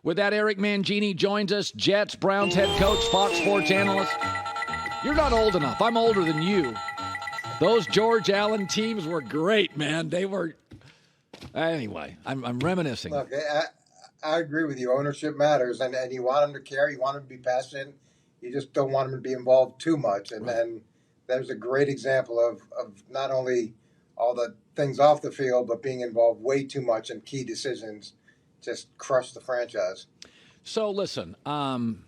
With that, Eric Mangini joins us, Jets, Browns head coach, Fox Sports analyst. You're not old enough. I'm older than you. Those George Allen teams were great, man. They were. Anyway, I'm reminiscing. Look, I agree with you. Ownership matters, and you want them to care. You want them to be passionate. You just don't want them to be involved too much. And then there's a great example of not only all the things off the field, but being involved way too much in key decisions just crush the franchise. So listen, I'm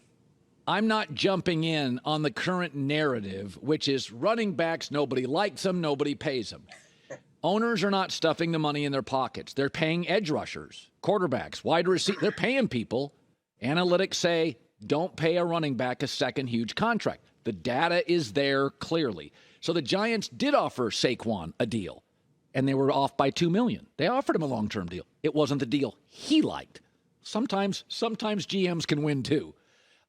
not jumping in on the current narrative, which is running backs, nobody likes them, nobody pays them. Owners are not stuffing the money in their pockets. They're paying edge rushers, quarterbacks, wide receivers. They're paying people. Analytics say don't pay a running back a second huge contract. The data is there clearly. So the Giants did offer Saquon a deal, and they were off by $2 million. They offered him a long-term deal. It wasn't the deal he liked. Sometimes GMs can win too.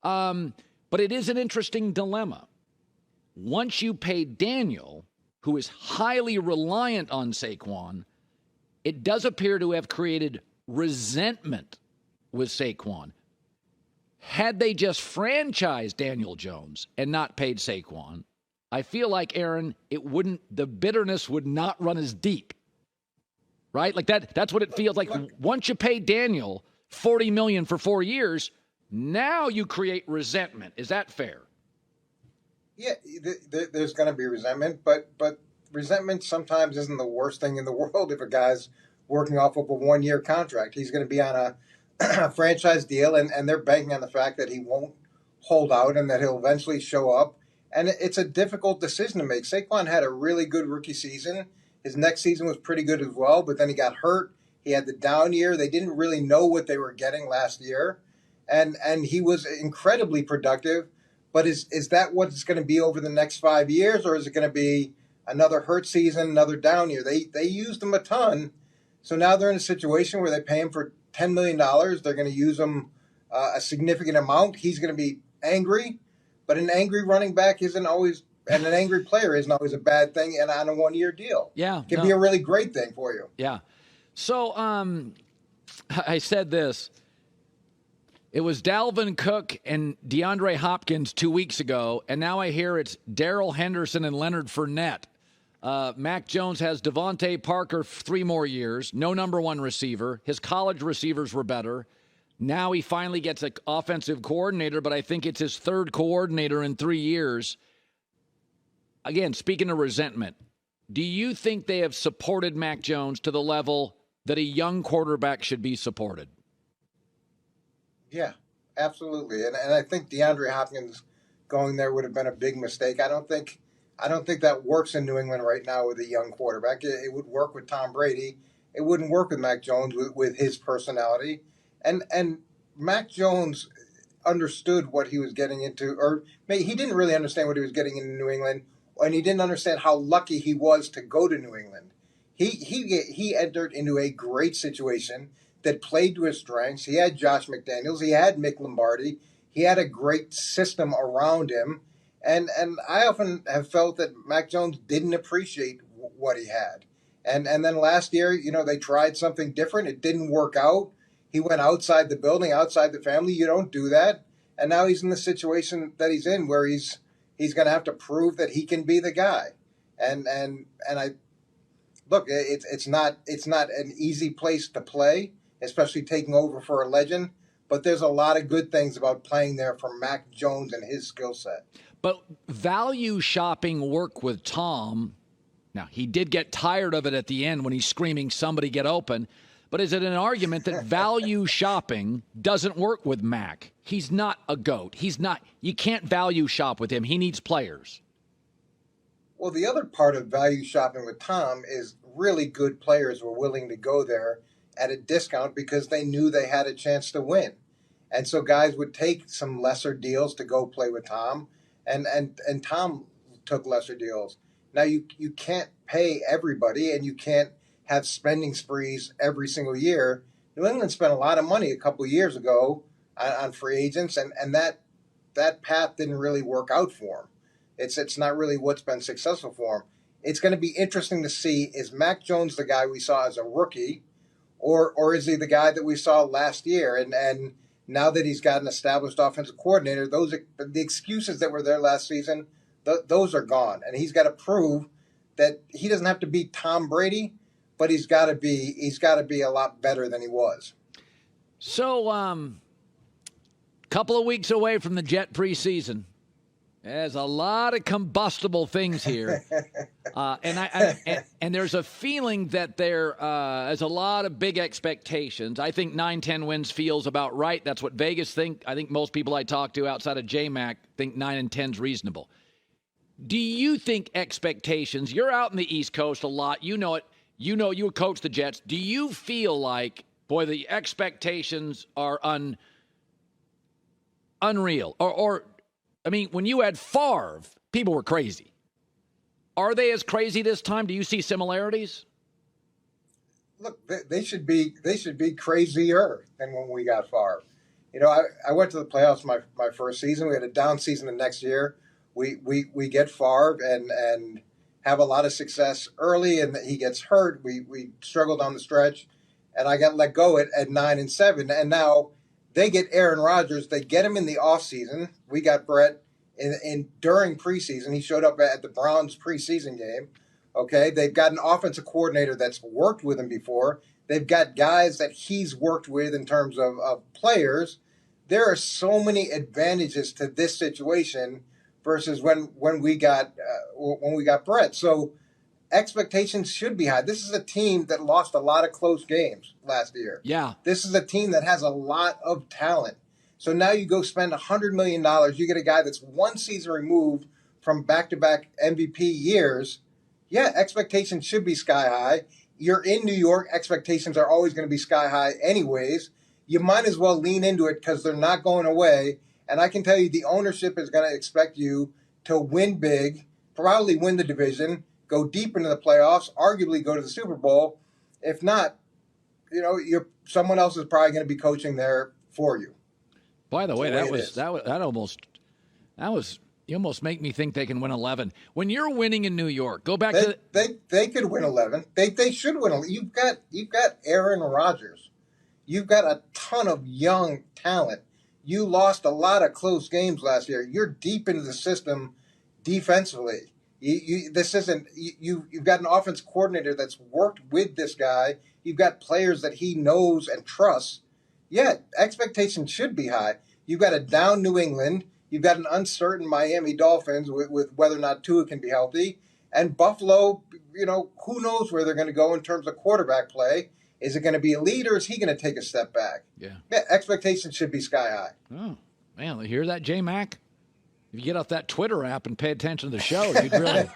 But it is an interesting dilemma. Once you pay Daniel, who is highly reliant on Saquon, it does appear to have created resentment with Saquon. Had they just franchised Daniel Jones and not paid Saquon, I feel like, Aaron, the bitterness would not run as deep. Right? Like that's what it feels like. Once you pay Daniel $40 million for 4 years, now you create resentment. Is that fair? Yeah, there's going to be resentment, but resentment sometimes isn't the worst thing in the world if a guy's working off of a 1-year contract. He's going to be on a franchise deal, and they're banking on the fact that he won't hold out and that he'll eventually show up. And it's a difficult decision to make. Saquon had a really good rookie season. His next season was pretty good as well, but then he got hurt. He had the down year. They didn't really know what they were getting last year, and he was incredibly productive. But is that what it's going to be over the next 5 years, or is it going to be another hurt season, another down year? They used him a ton, so now they're in a situation where they pay him for $10 million. They're going to use him a significant amount. He's going to be angry, but an angry running back isn't always, and an angry player isn't always a bad thing, and on a 1-year deal. Yeah. It can be a really great thing for you. Yeah. So I said this. It was Dalvin Cook and DeAndre Hopkins 2 weeks ago, and now I hear it's Darrell Henderson and Leonard Fournette. Mac Jones has Devontae Parker 3 more years, no number one receiver. His college receivers were better. Now he finally gets an offensive coordinator, but I think it's his third coordinator in 3 years. Again, speaking of resentment, do you think they have supported Mac Jones to the level that a young quarterback should be supported? Yeah, absolutely. And I think DeAndre Hopkins going there would have been a big mistake. I don't think that works in New England right now with a young quarterback. It would work with Tom Brady. It wouldn't work with Mac Jones with his personality. And Mac Jones understood what he was getting into, or maybe he didn't really understand what he was getting into New England, and he didn't understand how lucky he was to go to New England. He entered into a great situation that played to his strengths. He had Josh McDaniels. He had Mick Lombardi. He had a great system around him. And I often have felt that Mac Jones didn't appreciate what he had. And then last year, they tried something different. It didn't work out. He went outside the building, outside the family. You don't do that. And now he's in the situation that he's in where he's going to have to prove that he can be the guy. And I look, it's not an easy place to play, especially taking over for a legend. But there's a lot of good things about playing there for Mac Jones and his skill set. But value shopping work with Tom. Now, he did get tired of it at the end when he's screaming, somebody get open. But is it an argument that value shopping doesn't work with Mac? He's not a GOAT. You can't value shop with him. He needs players. Well, the other part of value shopping with Tom is really good players were willing to go there at a discount because they knew they had a chance to win. And so guys would take some lesser deals to go play with Tom, and Tom took lesser deals. Now you can't pay everybody, and you can't have spending sprees every single year. New England spent a lot of money a couple of years ago on free agents, and that path didn't really work out for him. It's not really what's been successful for him. It's going to be interesting to see, is Mac Jones the guy we saw as a rookie, or is he the guy that we saw last year? And now that he's got an established offensive coordinator, the excuses that were there last season, those are gone. And he's got to prove that he doesn't have to be Tom Brady, but he's got to be a lot better than he was. So, couple of weeks away from the Jet preseason. There's a lot of combustible things here, and there's a feeling that there is a lot of big expectations. I think 9-10 wins feels about right. That's what Vegas think. I think most people I talk to outside of J-Mac think 9 and 10 is reasonable. Do you think expectations? You're out in the East Coast a lot. You know it. You know you coach the Jets. Do you feel like, boy, the expectations are unreal, or I mean, when you had Favre, people were crazy. Are they as crazy this time? Do you see similarities? Look, they should be crazier than when we got Favre. You know, I went to the playoffs my first season. We had a down season the next year. We get Favre and have a lot of success early, and he gets hurt. We struggled on the stretch, and I got let go at 9-7, and now they get Aaron Rodgers. They get him in the offseason. We got Brett during preseason. He showed up at the Browns preseason game. Okay, they've got an offensive coordinator that's worked with him before. They've got guys that he's worked with in terms of players. There are so many advantages to this situation versus when we got Brett. So expectations should be high. This is a team that lost a lot of close games last year. Yeah. This is a team that has a lot of talent. So now you go spend $100 million. You get a guy that's one season removed from back-to-back MVP years. Yeah, expectations should be sky high. You're in New York. Expectations are always going to be sky high anyways. You might as well lean into it because they're not going away. And I can tell you the ownership is going to expect you to win big, probably win the division, go deep into the playoffs, arguably go to the Super Bowl. If not, you know, someone else is probably going to be coaching there for you. By the way, you almost make me think they can win 11. When you're winning in New York, go back to they could win 11. They should win 11. You've got Aaron Rodgers. You've got a ton of young talent. You lost a lot of close games last year. You're deep into the system defensively. You've got an offense coordinator that's worked with this guy. You've got players that he knows and trusts. Yeah, expectations should be high. You've got a down New England. You've got an uncertain Miami Dolphins with whether or not Tua can be healthy. And Buffalo, you know, who knows where they're going to go in terms of quarterback play. Is it going to be elite or is he going to take a step back? Yeah, expectations should be sky high. Oh, man, you hear that, J-Mac? If you get off that Twitter app and pay attention to the show, you'd really...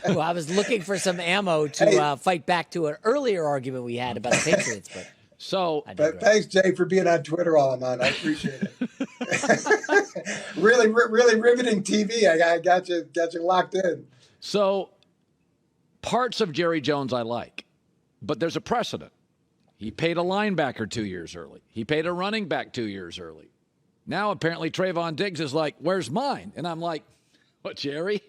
Well, I was looking for some ammo to fight back to an earlier argument we had about the Patriots. But thanks, Jay, for being on Twitter while I'm on. I appreciate it. really riveting TV. I got you locked in. So parts of Jerry Jones I like, but there's a precedent. He paid a linebacker 2 years early. He paid a running back 2 years early. Now, apparently, Trayvon Diggs is like, where's mine? And I'm like, what, Jerry?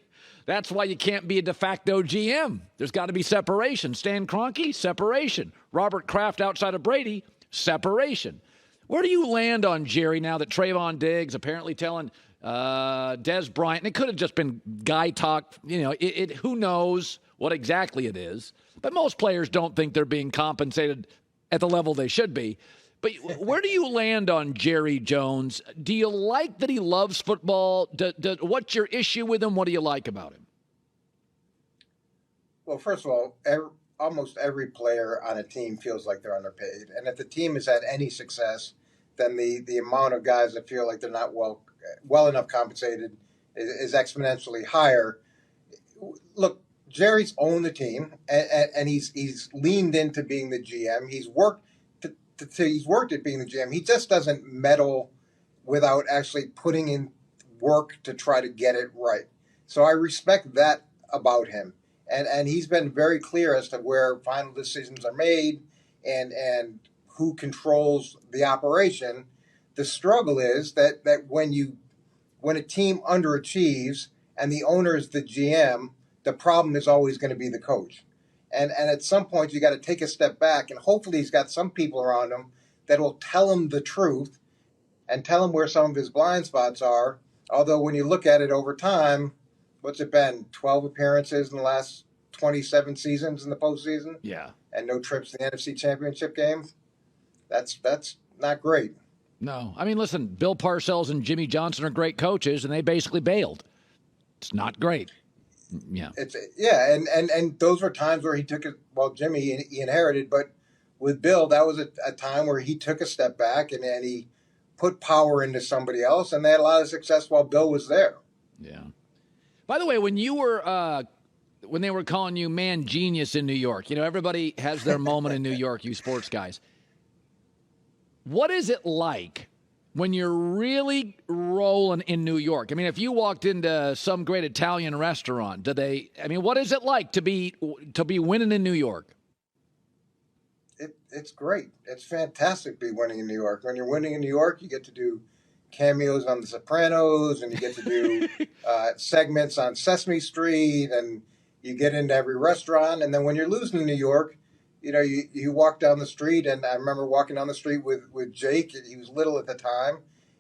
That's why you can't be a de facto GM. There's got to be separation. Stan Kroenke, separation. Robert Kraft outside of Brady, separation. Where do you land on Jerry now that Trayvon Diggs apparently telling Des Bryant, and it could have just been guy talk, you know, who knows what exactly it is. But most players don't think they're being compensated at the level they should be. But where do you land on Jerry Jones? Do you like that he loves football? What's your issue with him? What do you like about him? Well, first of all, almost every player on a team feels like they're underpaid. And if the team has had any success, then the amount of guys that feel like they're not well enough compensated is exponentially higher. Look, Jerry's owned the team, and he's leaned into being the GM. He's worked at being the GM. He just doesn't meddle without actually putting in work to try to get it right. So I respect that about him. And he's been very clear as to where final decisions are made and who controls the operation. The struggle is that when a team underachieves and the owner is the GM, the problem is always going to be the coach. And at some point, you got to take a step back, and hopefully he's got some people around him that will tell him the truth and tell him where some of his blind spots are. Although when you look at it over time, what's it been? 12 appearances in the last 27 seasons in the postseason? Yeah. And no trips to the NFC Championship game? That's not great. No. I mean, listen, Bill Parcells and Jimmy Johnson are great coaches, and they basically bailed. It's not great. Yeah. And those were times where he took it. Well, Jimmy, he inherited, but with Bill, that was a time where he took a step back and he put power into somebody else, and they had a lot of success while Bill was there. Yeah. By the way, when you were when they were calling you man genius in New York, everybody has their moment in New York, you sports guys. What is it like when you're really rolling in New York? I mean, if you walked into some great Italian restaurant, what is it like to be winning in New York? It's great. It's fantastic to be winning in New York. When you're winning in New York, you get to do cameos on The Sopranos, and you get to do segments on Sesame Street, and you get into every restaurant. And then when you're losing in New York, you walk down the street, and I remember walking down the street with Jake. He was little at the time,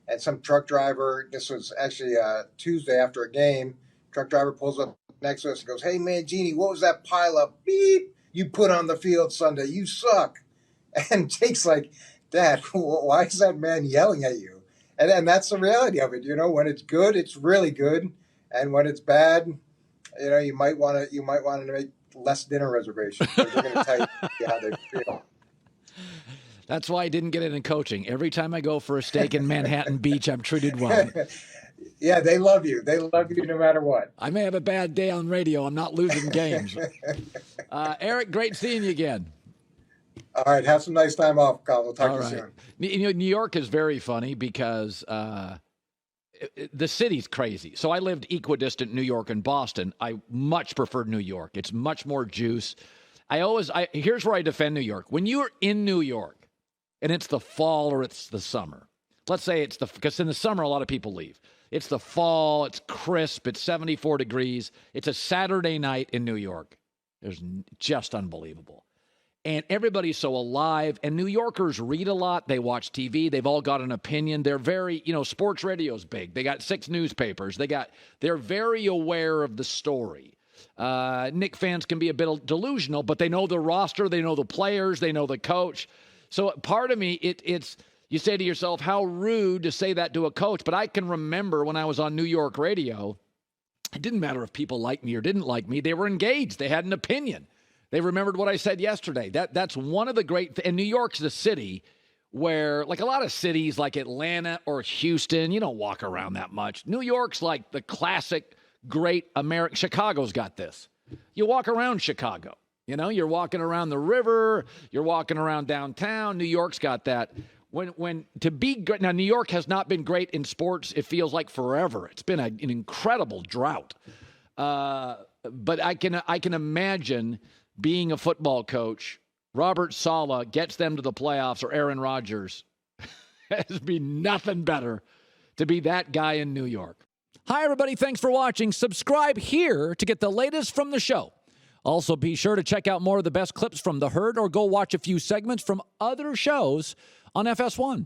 and some truck driver, this was actually Tuesday after a game, truck driver pulls up next to us and goes, "Hey, Mangini, what was that pile of beep you put on the field Sunday? You suck." And Jake's like, "Dad, why is that man yelling at you?" And that's the reality of it. When it's good, it's really good. And when it's bad, you might want to make less dinner reservations. They're going to tell you how they feel. That's why I didn't get it in coaching. Every time I go for a steak in Manhattan Beach, I'm treated well. Yeah, they love you. They love you no matter what. I may have a bad day on radio. I'm not losing games. Eric, great seeing you again. All right, have some nice time off, Colin. We'll talk to you soon. New York is very funny because the city's crazy. So I lived equidistant New York and Boston. I much preferred New York. It's much more juice. Here's where I defend New York. When you're in New York and it's the fall or it's the summer, let's say because in the summer a lot of people leave. It's the fall. It's crisp. It's 74 degrees. It's a Saturday night in New York. It's just unbelievable. And everybody's so alive. And New Yorkers read a lot. They watch TV. They've all got an opinion. They're very, sports radio's big. They got 6 newspapers. They're very aware of the story. Knicks fans can be a bit delusional, but they know the roster. They know the players. They know the coach. So part of me, it's you say to yourself, how rude to say that to a coach. But I can remember when I was on New York radio, it didn't matter if people liked me or didn't like me. They were engaged. They had an opinion. They remembered what I said yesterday. That's one of the great and New York's the city where, like a lot of cities like Atlanta or Houston, you don't walk around that much. New York's like the classic great American. Chicago's got this. You walk around Chicago. You're walking around the river. You're walking around downtown. New York's got that. When to be good. Now, New York has not been great in sports, it feels like forever. It's been an incredible drought. But I can imagine being a football coach, Robert Selah gets them to the playoffs, or Aaron Rodgers. It'd be nothing better to be that guy in New York. Hi, everybody. Thanks for watching. Subscribe here to get the latest from the show. Also, be sure to check out more of the best clips from The Herd or go watch a few segments from other shows on FS1.